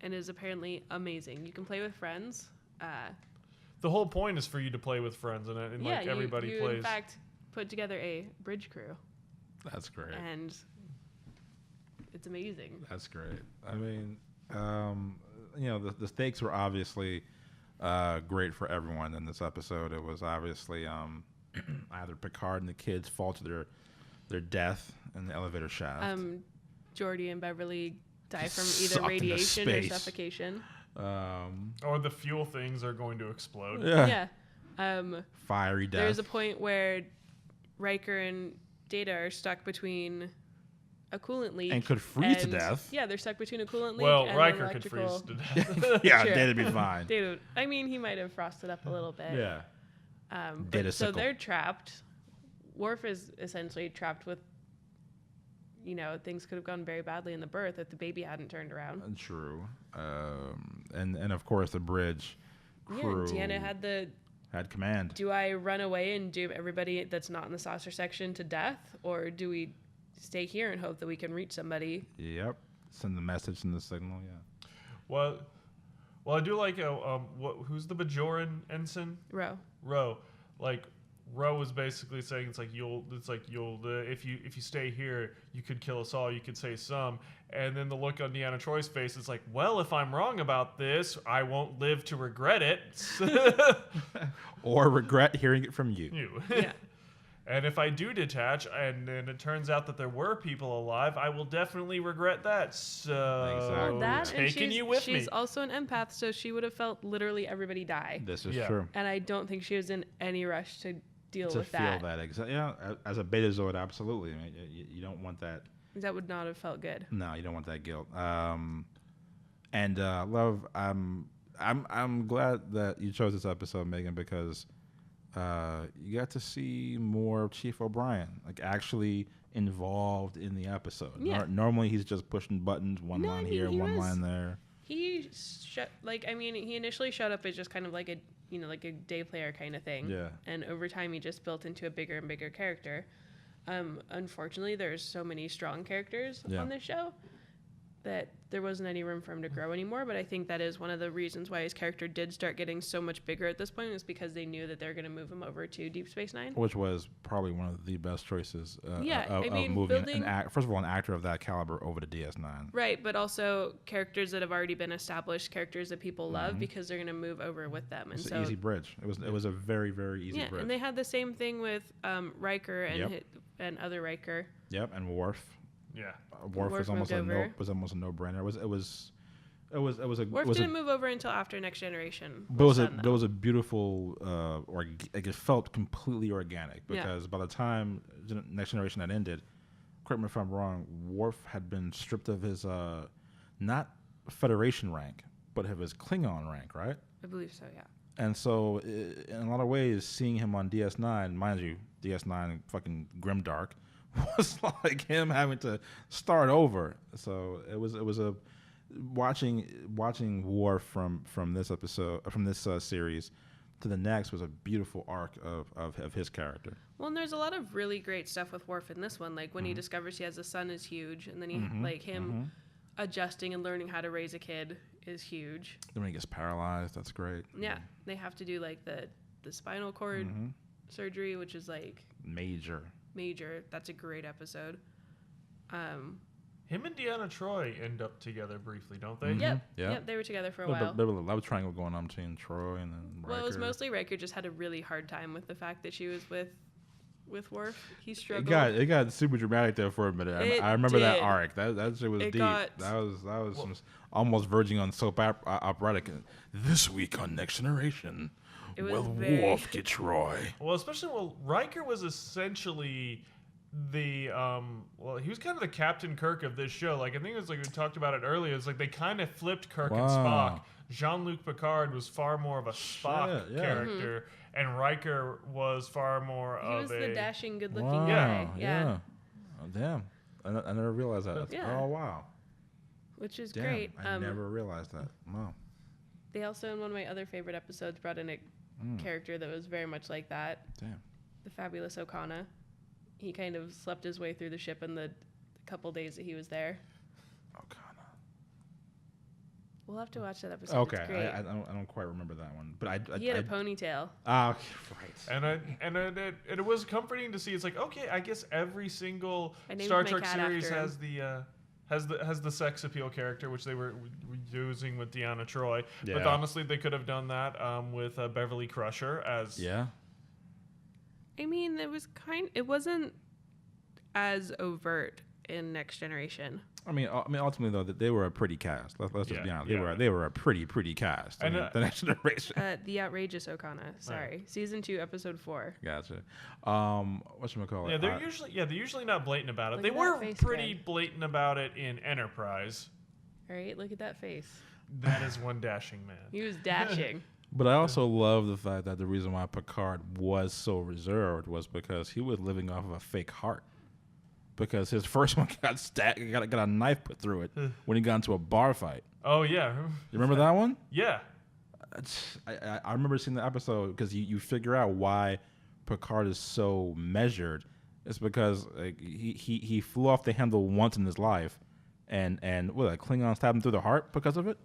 And is apparently amazing. You can play with friends. The whole point is for you to play with friends, and everybody you plays. In fact, put together a bridge crew. That's great. And it's amazing. That's great. I mean, the stakes were obviously great for everyone in this episode. It was obviously either Picard and the kids fall to their death in the elevator shaft. Jordy and Beverly die from either Sucked into radiation or space. suffocation. Or the fuel things are going to explode. Yeah. Fiery death. There's a point where Riker and Data are stuck between a coolant leak and could freeze to death. Yeah, they're stuck between a coolant leak Well, and Riker an could electrical. freeze to death. Yeah, Sure. Data'd be fine. Data, I mean, he might have frosted up a little bit. Yeah. But, so Sickle. they're trapped. Worf is essentially trapped with, things could have gone very badly in the birth if the baby hadn't turned around. True. And of course the bridge crew Yeah, Deanna had command. do I run away and doom everybody that's not in the saucer section to death, or do we stay here and hope that we can reach somebody? Yep. Send the message and the signal. Yeah. Well, I do like who's the Bajoran ensign? Ro. Ro. Like Ro was basically saying if you stay here, you could kill us all. You could say some. And then the look on Deanna Troy's face is like, well, if I'm wrong about this, I won't live to regret it. Or regret hearing it from you. Yeah. And if I do detach and then it turns out that there were people alive, I will definitely regret that. So Exactly. Well, that and taking you with me. she's also an empath, so she would have felt literally everybody die. This is Yeah. true. And I don't think she was in any rush to deal To with feel that. that. Yeah. As a Betazoid, absolutely. I mean, you don't want that. That would not have felt good. No, you don't want that guilt. And love. I'm glad that you chose this episode, Megan, because you got to see more of Chief O'Brien, like actually involved in the episode. Yeah. Normally he's just pushing buttons, one No, line I mean, here, he one was- line there. He he initially showed up as just kind of like a day player kind of thing. Yeah. And over time, he just built into a bigger and bigger character. Unfortunately, there's so many strong characters Yeah. on this show that there wasn't any room for him to grow anymore. But I think that is one of the reasons why his character did start getting so much bigger at this point, is because they knew that they're going to move him over to Deep Space Nine. Which was probably one of the best choices Yeah, I of mean, moving building- first of all, an actor of that caliber over to DS9. Right, but also characters that have already been established, characters that people love, because they're going to move over with them. And It's so an easy bridge. It was a very, very easy bridge. and they had the same thing with Riker and Yep. and other Riker. Yep, and Worf. Yeah. Worf was moved almost over. a no-brainer. It was a Worf didn't move over until after Next Generation. But was done, it though. was a beautiful, like it felt completely organic Yeah. because by the time Next Generation had ended, correct me if I'm wrong, Worf had been stripped of his not Federation rank, but of his Klingon rank, right? I believe so, yeah. And so, in a lot of ways, seeing him on DS9, mind you, DS9 fucking grimdark, was like him having to start over. So it was a watching Worf from this episode from this series to the next was a beautiful arc of his character. Well, and there's a lot of really great stuff with Worf in this one. Like when he discovers he has a son is huge, and then he adjusting and learning how to raise a kid is huge. Then when he gets paralyzed, that's great. Yeah, they have to do like the spinal cord surgery, which is like Major. That's a great episode. Him and Deanna Troy end up together briefly, don't they? Yep, they were together for a while. There was a love triangle going on between Troy and then Riker. Well, it was mostly Riker just had a really hard time with the fact that she was with Worf. He struggled. It got super dramatic there for a minute. It I remember that did. arc. That shit was It deep. got- That was some almost verging on soap operatic. This week on Next Generation, It was will very- Worf get Troy? Well, Riker was essentially the he was kind of the Captain Kirk of this show. Like I think it was like we talked about it earlier. It's like they kind of flipped Kirk and Spock. Wow. Jean-Luc Picard was far more of a Spock Shit, yeah. character, and Riker was far more He of was a the dashing, good-looking Wow, guy. yeah. Oh, damn. I never realized that. Yeah. Oh wow. Which is Damn. great. I never realized that. Wow. They also, in one of my other favorite episodes, brought in a character that was very much like that. Damn. The fabulous Okana. He kind of slept his way through the ship in the couple days that he was there. Okana. We'll have to watch that episode. Okay. It's great. I don't quite remember that one, but I He had a ponytail. Ah, right. and it was comforting to see. It's like, okay, I guess every single I named Star my Trek cat series after him. has the sex appeal character, which they were using with Deanna Troi. Yeah. But honestly, they could have done that with Beverly Crusher as. Yeah. I mean, it wasn't as overt in Next Generation. I mean, ultimately though, that they were a pretty cast. Let's just be honest. Yeah. They were a pretty cast. And, The Next Generation. The Outrageous Okana. Sorry, season 2, episode 4. Gotcha. Whatchamacallit? Yeah, they're usually not blatant about it. Look They at that were face, pretty Greg. blatant about it in Enterprise. All right, look at that face. That is one dashing man. He was dashing. But I also love the fact that the reason why Picard was so reserved was because he was living off of a fake heart. Because his first one got a knife put through it when he got into a bar fight. Oh yeah, You remember that one? yeah. I remember seeing the episode because you figure out why Picard is so measured. It's because he flew off the handle once in his life, and what, a Klingon stabbed him through the heart because of it.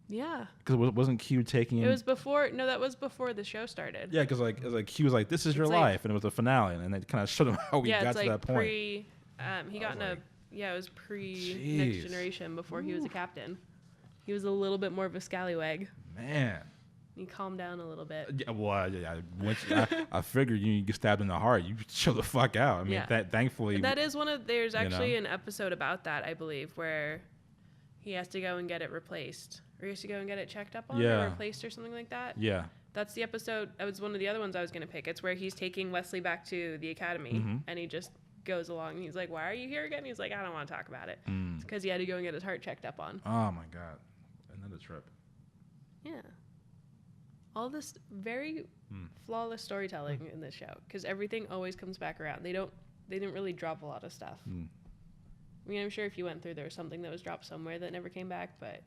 Yeah. Because wasn't Q taking him? It was before. No, that was before the show started. Yeah, because it was like Q was like, "This is your like- life," and it was the finale, and they kind of showed him how we Yeah, got it's to like that point. pre. He got in a. like, Yeah, it was pre Jeez. Next Generation before he was a captain. He was a little bit more of a scallywag. Man. He calmed down a little bit. Yeah, well, I figured you get stabbed in the heart, you chill the fuck out. I mean, Yeah. thankfully. That is one of. There's actually know? an episode about that, I believe, where he has to go and get it replaced, or he has to go and get it checked up on, Yeah. or replaced, or something like that. Yeah. That's the episode. That was one of the other ones I was going to pick. It's where he's taking Wesley back to the academy, Mhm. and he just goes along. And he's like, "Why are you here again?" He's like, "I don't want to talk about it." Mm. It's because he had to go and get his heart checked up on. Oh my god, another trip. Yeah. All this very Mm. flawless storytelling in this show, because everything always comes back around. They didn't really drop a lot of stuff. Mm. I mean, I'm sure if you went through, there was something that was dropped somewhere that never came back, but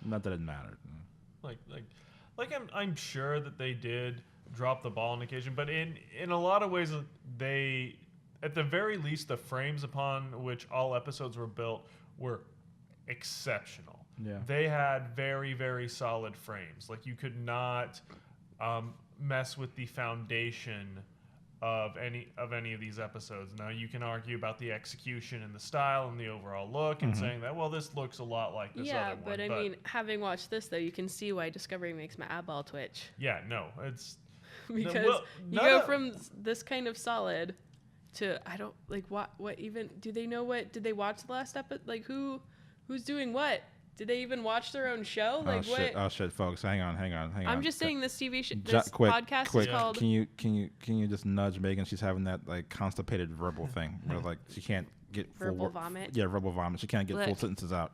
Not that it mattered. I'm sure that they did drop the ball on occasion, but in a lot of ways they, at the very least, the frames upon which all episodes were built were exceptional. Yeah. They had very, very solid frames. Like, you could not mess with the foundation of any of these episodes. Now, you can argue about the execution and the style and the overall look, and saying that, well, this looks a lot like this yeah. other one. But I mean, having watched this though, you can see why Discovery makes my eyeball twitch. yeah, no, it's Because well, you none go of- from this kind of solid to I don't like what even do they know what did they watch the last episode, like who's doing what, did they even watch their own show, like what Oh shit, folks, hang on. I'm just saying this TV show, Ju- this quick, podcast quick. is called Can you just nudge Megan? She's having that like constipated verbal thing where like she can't get full Verbal vomit? Yeah, verbal vomit. She can't get full Look. sentences out.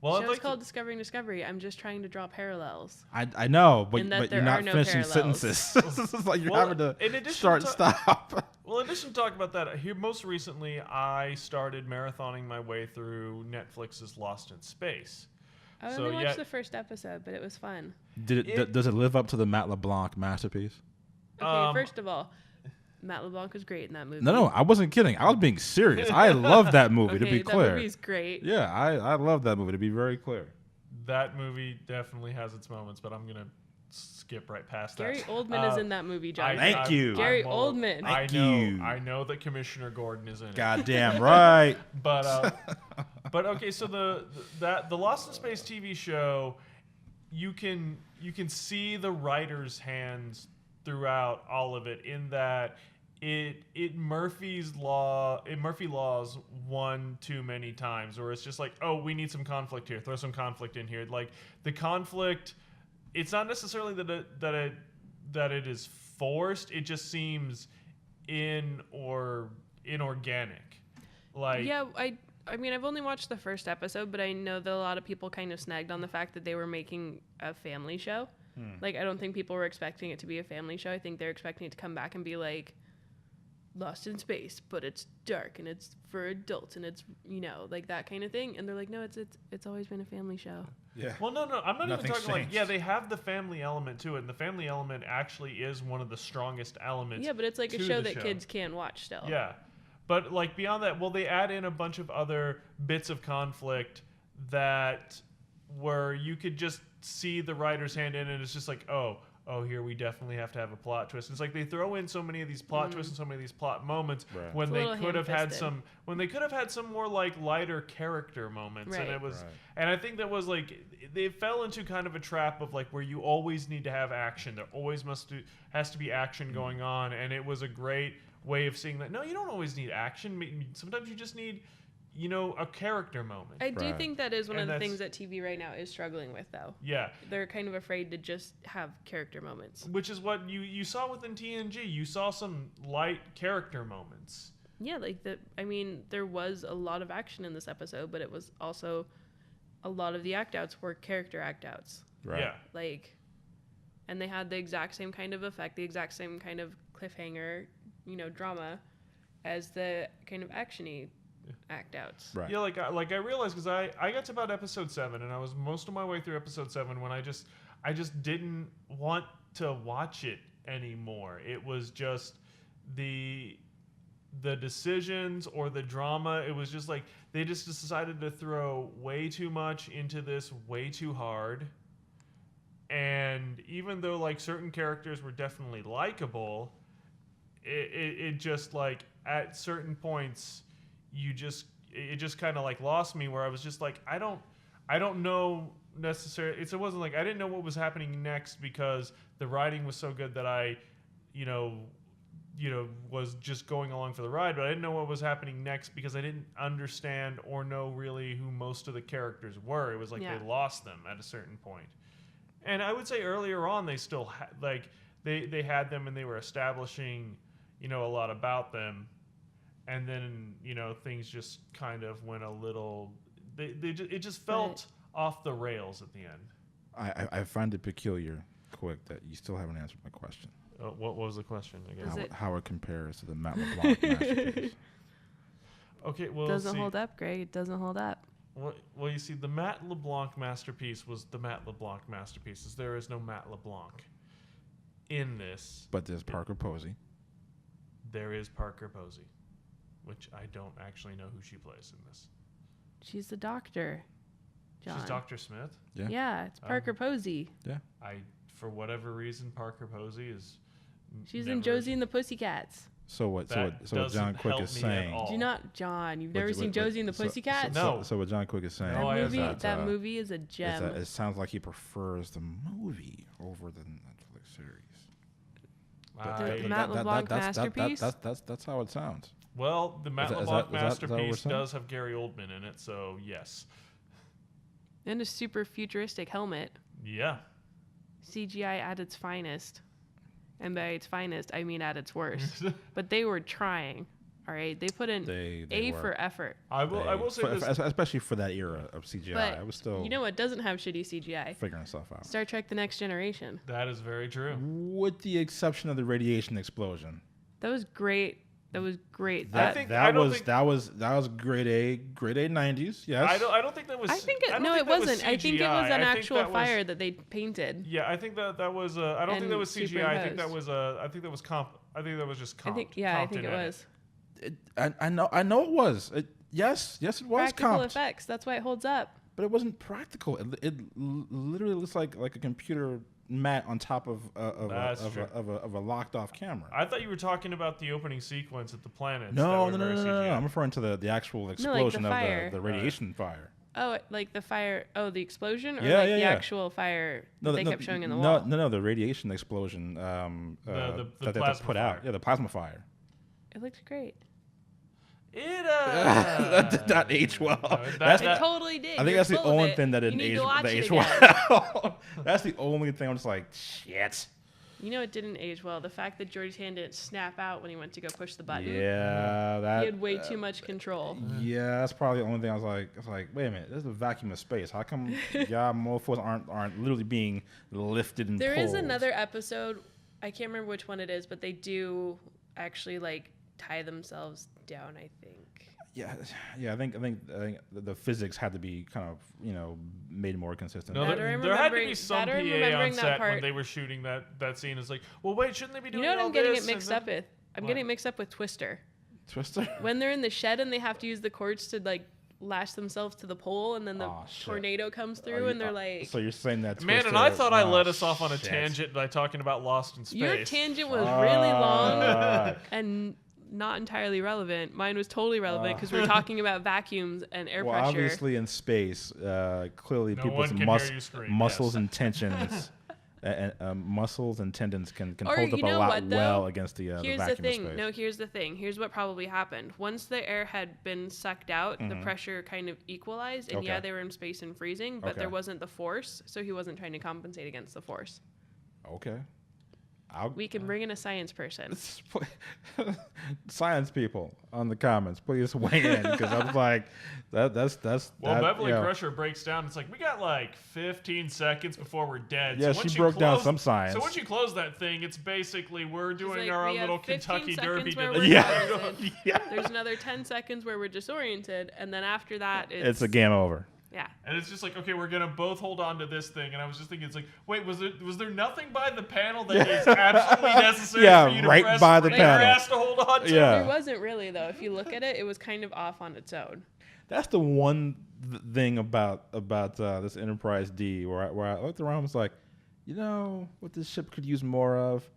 well, I'd show's like called Discovering Discovery. I'm just trying to draw parallels. I know, but And that you're there not are no finishing parallels. sentences. It's like you're Well, having to in addition start to- and stop. Well, in addition to talk about that, here most recently I started marathoning my way through Netflix's Lost in Space. I So, only watched yeah. the first episode, but it was fun. Does it live up to the Matt LeBlanc masterpiece? Okay, first of all, Matt LeBlanc was great in that movie. No, I wasn't kidding. I was being serious. I love that movie. Okay, To be that clear, movie's great. yeah, I love that movie. To be very clear. That movie definitely has its moments, but I'm gonna skip right past Gary that. Oldman is in that movie, John. Thank you. Gary Oldman. I Thank know. you. I know that Commissioner Gordon is in it. Goddamn right. But okay, so the Lost in Space TV show, you can see the writer's hands throughout all of it, in that Murphy laws one too many times, or it's just like, oh, we need some conflict here, throw some conflict in here. Like, the conflict, it's not necessarily that it is forced, it just seems inorganic. Like, Yeah, I mean, I've only watched the first episode, but I know that a lot of people kind of snagged on the fact that they were making a family show. Like, I don't think people were expecting it to be a family show. I think they're expecting it to come back and be like Lost in Space, but it's dark and it's for adults and it's, like that kind of thing. And they're like, no, it's always been a family show. Yeah. well, no, I'm not even Nothing's talking like, changed. yeah, they have the family element to it, and the family element actually is one of the strongest elements. Yeah, but it's like a to show the that kids can watch still. Yeah, but like beyond that, well, they add in a bunch of other bits of conflict that where you could just see the writer's hand in, and it's just like, oh, oh, here we definitely have to have a plot twist. It's like they throw in so many of these plot twists and so many of these plot moments Right. when It's a they little could have had ham-fisted. some more like lighter character moments. And Right. it was, Right. and I think that was like they fell into kind of a trap of like where you always need to have action. There always has to be action going on, and it was a great way of seeing that. No, you don't always need action. Sometimes you just need, you know, a character moment. I do Right. think that is one And of the that's- things that TV right now is struggling with, though. Yeah, They're kind of afraid to just have character moments. which is what you saw within TNG. You saw some light character moments. Yeah, like there was a lot of action in this episode, but it was also a lot of the act outs were character act outs. Right. Yeah. Like, and they had the exact same kind of effect, the exact same kind of cliffhanger, you know, drama as the kind of actiony act outs. Right. Yeah, like I realized because I got to about episode 7 and I was most of my way through episode 7 when I just didn't want to watch it anymore. It was just the decisions or the drama. It was just like they just decided to throw way too much into this way too hard. And even though like certain characters were definitely likable, it just like at certain points it just kind of like lost me where I was just like I don't know necessarily. It wasn't like I didn't know what was happening next because the writing was so good that I was just going along for the ride, but I didn't know what was happening next because I didn't understand or know really who most of the characters were. It was like Yeah. they lost them at a certain point. And I would say earlier on they still they had them and they were establishing, you know, a lot about them. And then, you know, things just kind of went a little it just felt off the rails at the end. I find it peculiar, quick, that you still haven't answered my question. What was the question again? How it compares to the Matt LeBlanc masterpiece. Okay, well, Doesn't hold up, Greg. It doesn't hold up. Well, you see, the Matt LeBlanc masterpiece was the Matt LeBlanc masterpiece. There is no Matt LeBlanc in this. But there's Parker Posey. There is Parker Posey, which I don't actually know who she plays in this. She's the doctor, John. She's Dr. Smith. Yeah. Yeah, it's Parker Posey. For whatever reason, Parker Posey is. She's in Josie and the Pussycats. So what That John doesn't Quick help is me saying. at all. Do you not, John? You've never seen Josie and the Pussycats? No. So what John Quick is saying. No, I have not. That movie is a is gem. that it sounds like he prefers the movie over the Netflix series. The Matt LeBlanc masterpiece? That's how it sounds. Well, the Matt Is that- is LeBlanc that what we're masterpiece saying? does have Gary Oldman in it, so yes. And a super futuristic helmet. Yeah. CGI at its finest. And by its finest, I mean at its worst. But they were trying. All right, they put in They were. for effort. I will say this. Especially for that era of CGI. But I was still you know what doesn't have shitty CGI? figuring stuff out. Star Trek: The Next Generation. That is very true. With the exception of the radiation explosion. That was great. That was great. That I don't was grade A 90s. Yes. I don't think that was. I think I don't no, think it that was wasn't. I think it was CGI. an I think actual that was- fire that they painted. Yeah, I think that was. I don't think that And was CGI. I think that superimposed. was. I think that was comp. I think that was just I comped. think comped it in was. I know it was. Yes, it was Practical comped. effects. That's why it holds up. But it wasn't practical. It literally looks like a computer mat on top of That's true. a locked off camera. I thought you were talking about the opening sequence at the planets. No. that were very CGI. I'm referring to the actual the explosion fire. of the radiation fire. Oh, like the fire. Oh, the explosion, or Yeah, like yeah, the yeah. actual fire that they kept showing in the wall. No, the radiation explosion The that they plasma put fire. out. Yeah, the plasma fire. It looked great. It That did not age well. It totally did. I think You're that's the full of only it. thing that You didn't need age, to watch that it aged again. well. That's the only thing I'm just like, shit. You know it didn't age well. The fact that George's hand didn't snap out when he went to go push the button. Yeah, that. He had way too much control. Yeah, that's probably the only thing I was like, wait a minute, there's a vacuum of space. How come y'all mofos aren't literally being lifted and There pulled? is another episode. I can't remember which one it is, but they do actually like tie themselves down, I think. Yeah. I think the physics had to be kind of made more consistent. No, That there I'm had to be remembering- some that I'm PA on remembering that set when part. they were shooting that scene. It's like, well, wait, shouldn't they be You doing know what all I'm getting this? it mixed And up with? I'm What? getting it mixed up with Twister. Twister. When they're in the shed and they have to use the cords to like lash themselves to the pole, and then the Oh, shit. tornado comes through, and they're like, So you're saying that? Man, and I thought I led us off on a tangent by talking about Lost in Space. your tangent was really long and not entirely relevant. Mine was totally relevant because we're talking about vacuums and air Well, pressure. obviously in space, clearly No people's one can hear you scream, muscles yes. and tensions, muscles and tendons can Or hold up you a know lot what, though? well against the Here's vacuum the thing. of space. No, here's the thing. Here's what probably happened. Once the air had been sucked out, the Mhm. pressure kind of equalized, and yeah, Okay. they were in space and freezing, but Okay. there wasn't the force, so he wasn't trying to compensate against the force. Okay. We can bring in a science person. Science people on the comments, please weigh in because I was like, that's Well, that, Beverly you know. Crusher breaks down. It's like we got like 15 seconds before we're dead. Yeah, so once she you broke down close- some science. So once you close that thing, it's basically we're doing like, our we own have little 15 Kentucky seconds Derby. where to we're the Yeah. disoriented. Yeah. There's another 10 seconds where we're disoriented, and then after that, It's a game over. Yeah. And it's just like, okay, we're gonna both hold on to this thing. And I was just thinking, it's like, wait, was there nothing by the panel that is absolutely necessary Yeah, for you to right press by the your panel. ass to hold on to? Yeah. There wasn't really, though. If you look at it, it was kind of off on its own. That's the one thing about this Enterprise D where I looked around and was like, you know what this ship could use more of?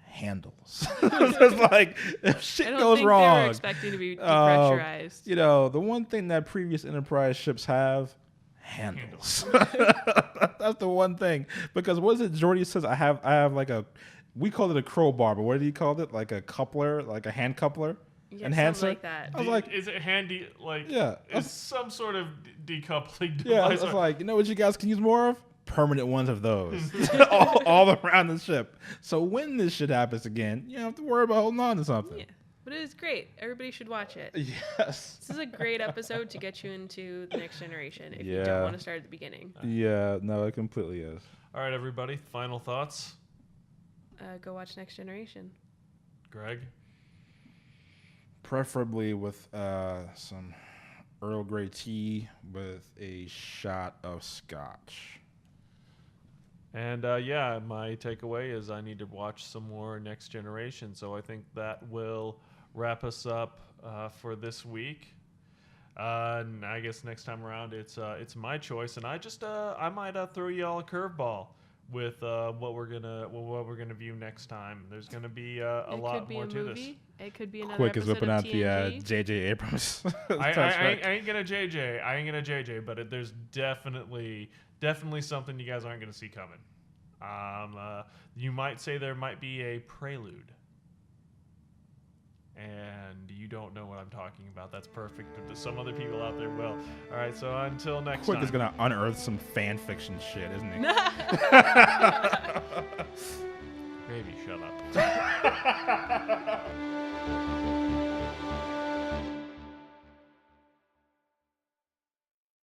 Handles. It's like if shit I don't goes think they wrong. were expecting to be depressurized. You know, the one thing that previous Enterprise ships have, handles. That's the one thing. Because what is it Jordy says? I have like we called it a crowbar, but what did he call it? Like a coupler, like a hand coupler? Yeah, Enhancer? something like that. I was like, is it handy? Like, Yeah. is some sort of decoupling device? yeah, I was like, you know what you guys can use more of? Permanent ones of those all around the ship. So when this shit happens again, you don't have to worry about holding on to something. Yeah. But it is great. Everybody should watch it. Yes. This is a great episode to get you into the next generation if you Yeah. don't want to start at the beginning. Yeah, no, it completely is. All right, everybody. Final thoughts, Go watch Next Generation. Greg. Preferably with some Earl Grey tea with a shot of scotch. And yeah, my takeaway is I need to watch some more Next Generation. So I think that will wrap us up for this week. And I guess next time around it's my choice, and I might throw you all a curveball with what we're gonna view next time. There's gonna be a lot more to this. It could be another Quick is episode whipping of out the TNG. J.J. Abrams. I ain't gonna JJ, but there's definitely something you guys aren't gonna see coming. You might say there might be a prelude, and you don't know what I'm talking about. That's perfect. Some other people out there will. All right, so until next Quick time. is gonna unearth some fan fiction shit, isn't he? Baby, shut up.